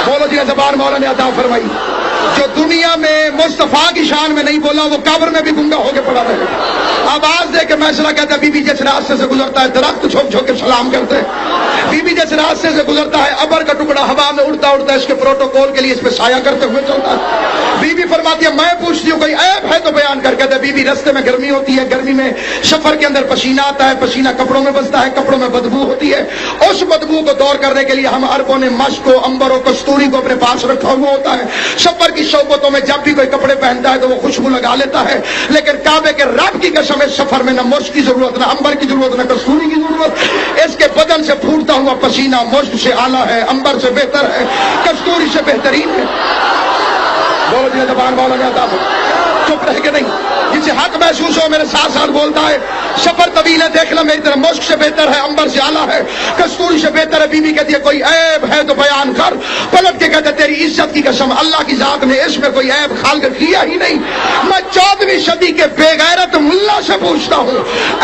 بولو جی زبان مولا نے عطا فرمائی. جو دنیا میں مصطفیٰ کی شان میں نہیں بولا وہ قبر میں بھی گنگا ہو کے پڑا رہے. آواز دے کے میسرا کہتا ہے بی بی جس راستے سے گزرتا ہے درخت جھوک جھوک کے سلام کرتے ہیں. بی بی جس راستے سے گزرتا ہے ابر کا ٹکڑا ہوا میں اڑتا اڑتا اس کے پروٹوکول کے لیے اس پہ سایہ کرتے ہوئے چلتا ہے. بی بی فرماتی ہے میں پوچھتی ہوں کوئی عیب ہے تو بیان کر. کہتے ہیں بی بی رستے میں گرمی ہوتی ہے, گرمی میں سفر کے اندر پسینہ آتا ہے, پسینہ کپڑوں میں بستا ہے, کپڑوں میں بدبو ہوتی ہے. اس بدبو کو دور کرنے کے لیے ہم عربوں نے مشک کو, امبر و کستوری کو اپنے پاس رکھا ہوا ہوتا ہے. سفر کی صحبتوں میں جب بھی کوئی کپڑے پہنتا ہے تو وہ خوشبو لگا لیتا ہے. لیکن کعبے کے رب کی قسم اس سفر میں نہ مشک کی ضرورت, نہ امبر کی ضرورت, نہ کستوری کی ضرورت. اس کے بدن سے پھوٹتا ہوا پسینہ مشک سے اعلیٰ ہے, امبر سے بہتر ہے, کستوری سے بہترین ہے. بولو جی زبان والا نے عطا چپ رہ کے نہیں. جسے حق محسوس ہو میرے ساتھ ساتھ بولتا ہے. سفر طویل ہے دیکھ لو میری طرف, مشک سے بہتر ہے, امبر سے اعلیٰ ہے, کستوری سے بہتر ہے. بی بی کہتی ہے کوئی عیب ہے تو بیان کر. پلٹ کے کہتے تیری عزت کی قسم اللہ کی ذات نے اس میں کوئی عیب خالق کیا ہی نہیں. میں 14ویں صدی کے بے غیرت ملا سے پوچھتا ہوں,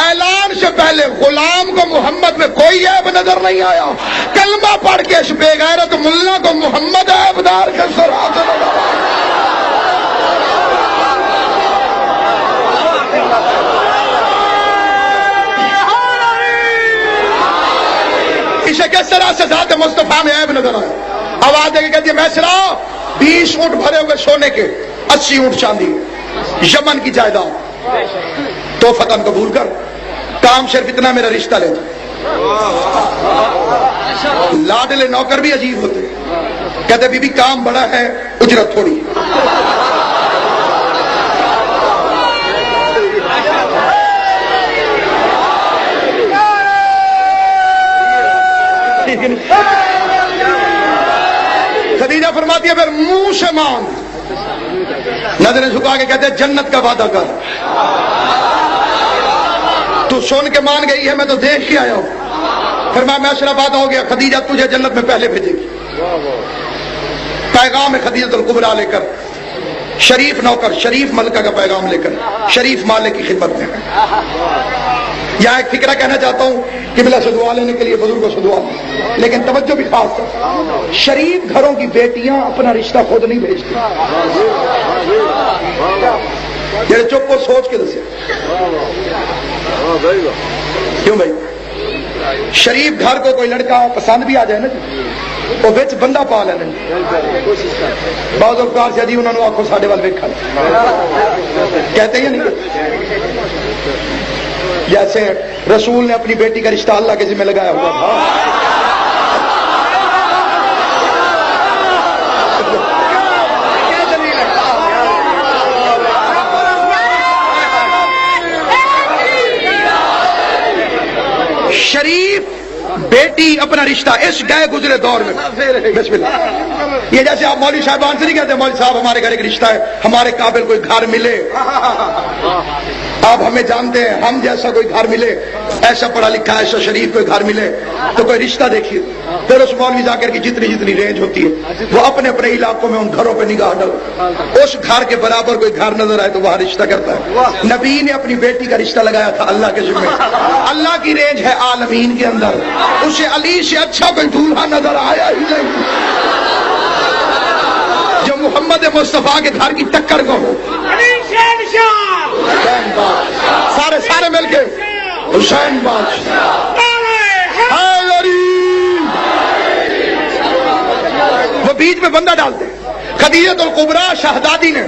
اعلان سے پہلے غلام کو محمد میں کوئی عیب نظر نہیں آیا. کلمہ پڑھ کے اس بے غیرت ملا کو محمد عیبدار کے سراغ نظر آیا. اسے کس طرح سے ذات مصطفیٰ میں عیب نظر آیا. آواز دے کے کہتی ہے میسرا 20 اونٹ بھرے ہوئے سونے کے, 80 اونٹ چاندی, یمن کی جائیداد, تو فتن قبول کر. کام صرف اتنا میرا رشتہ لے. لاڈلے نوکر بھی عجیب ہوتے. کہتے بی بی کام بڑا ہے اجرت تھوڑی. خدیجہ فرماتی ہے پھر منہ سے مانگ, نظریں جھکا کے کہتے ہیں جنت کا وعدہ کر. تو سن کے مان گئی ہے, میں تو دیکھ کے آیا ہوں. پھر میں معاشرہ وعدہ ہو گیا, خدیجہ تجھے جنت میں پہلے بھیجے گی. پیغام ہے خدیجہ الکبریٰ لے کر, شریف نوکر شریف ملکہ کا پیغام لے کر شریف مالک کی خدمت میں. یہاں ایک فکرہ کہنا چاہتا ہوں, قبلہ سے دعا لینے کے لیے بزرگوں سے دعا, لیکن توجہ بھی خاص کر. شریف گھروں کی بیٹیاں اپنا رشتہ خود نہیں بھیجتی. یہ چپ کو سوچ کے دسے کیوں بھائی. شریف گھر کو کوئی لڑکا پسند بھی آ جائے نا وہ بچ بندہ پا لینا. بعض اوقات سے جی انہوں نے آخو ساڈے وال ویکھا کہتے ہیں نہیں. جیسے رسول نے اپنی بیٹی کا رشتہ اللہ کے ذمہ لگایا ہوا تھا. شریف بیٹی اپنا رشتہ اس گئے گزرے دور میں بسم اللہ. یہ جیسے آپ مولوی صاحبان سے نہیں کہتے مولوی صاحب ہمارے گھر ایک رشتہ ہے, ہمارے قابل کوئی گھر ملے. آپ ہمیں جانتے ہیں, ہم جیسا کوئی گھر ملے, ایسا پڑھا لکھا ایسا شریف کوئی گھر ملے تو کوئی رشتہ دیکھیے. پھر اس مولوی ذاکر کی جتنی رینج ہوتی ہے وہ اپنے اپنے علاقوں میں ان گھروں پہ نگاہ ڈال, اس گھر کے برابر کوئی گھر نظر آئے تو وہاں رشتہ کرتا ہے. نبی نے اپنی بیٹی کا رشتہ لگایا تھا اللہ کے ذمہ. اللہ کی رینج ہے عالمین کے اندر, اسے علی سے اچھا کوئی دولہا نظر آیا ہی نہیں جو محمد مصطفیٰ کے گھر کی ٹکر کو ہو. سارے مل کے حسین بادشاہ وہ بیچ میں بندہ ڈالتے. خدیجہ الکبریٰ شہزادی نے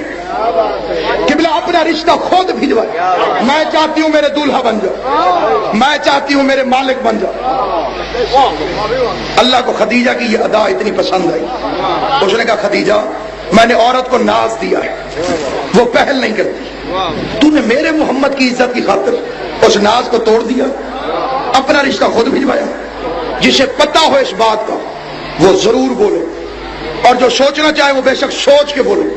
قبلہ اپنا رشتہ خود بھجوایا. میں چاہتی ہوں میرے دولہا بن جاؤ, میں چاہتی ہوں میرے مالک بن جاؤ. اللہ کو خدیجہ کی یہ ادا اتنی پسند آئی. اس نے کہا خدیجہ میں نے عورت کو ناز دیا ہے, وہ پہل نہیں کرتی. تو نے میرے محمد کی عزت کی خاطر اس ناز کو توڑ دیا, اپنا رشتہ خود بھجوایا. جسے پتہ ہو اس بات کا وہ ضرور بولے, اور جو سوچنا چاہے وہ بے شک سوچ کے بولے,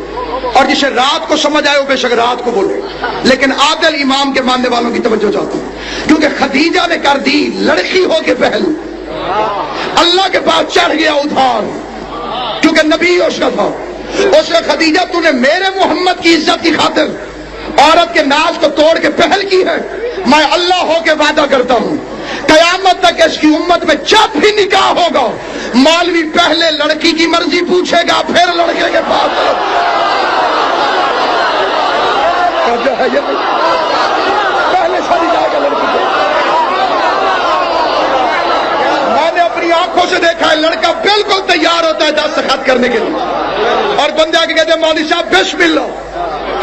اور جسے رات کو سمجھ آئے وہ بے شک رات کو بولے. لیکن عادل امام کے ماننے والوں کی توجہ چاہتا ہوں, کیونکہ خدیجہ نے کر دی لڑکی ہو کے پہل, اللہ کے پاس چڑھ گیا ادھار, کیونکہ نبی اس کا تھا. اس نے خدیجہ تو نے میرے محمد کی عزت کی خاطر عورت کے ناز کو توڑ کے پہل کی ہے. میں اللہ ہو کے وعدہ کرتا ہوں قیامت تک اس کی امت میں جب بھی نکاح ہوگا مالوی پہلے لڑکی کی مرضی پوچھے گا پھر لڑکے کے پاس پہلے شادی جائے گا لڑکی کو. میں نے اپنی آنکھوں سے دیکھا ہے لڑکا بالکل تیار ہوتا ہے دستخط کرنے کے لیے اور بندے آ کے کہتے ہیں مولوی صاحب بسم اللہ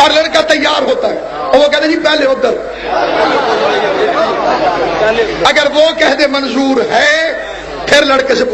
اور لڑکا تیار ہوتا ہے اور وہ کہتے ہیں جی پہلے ادھر. اگر وہ کہہ دے منظور ہے پھر لڑکے سے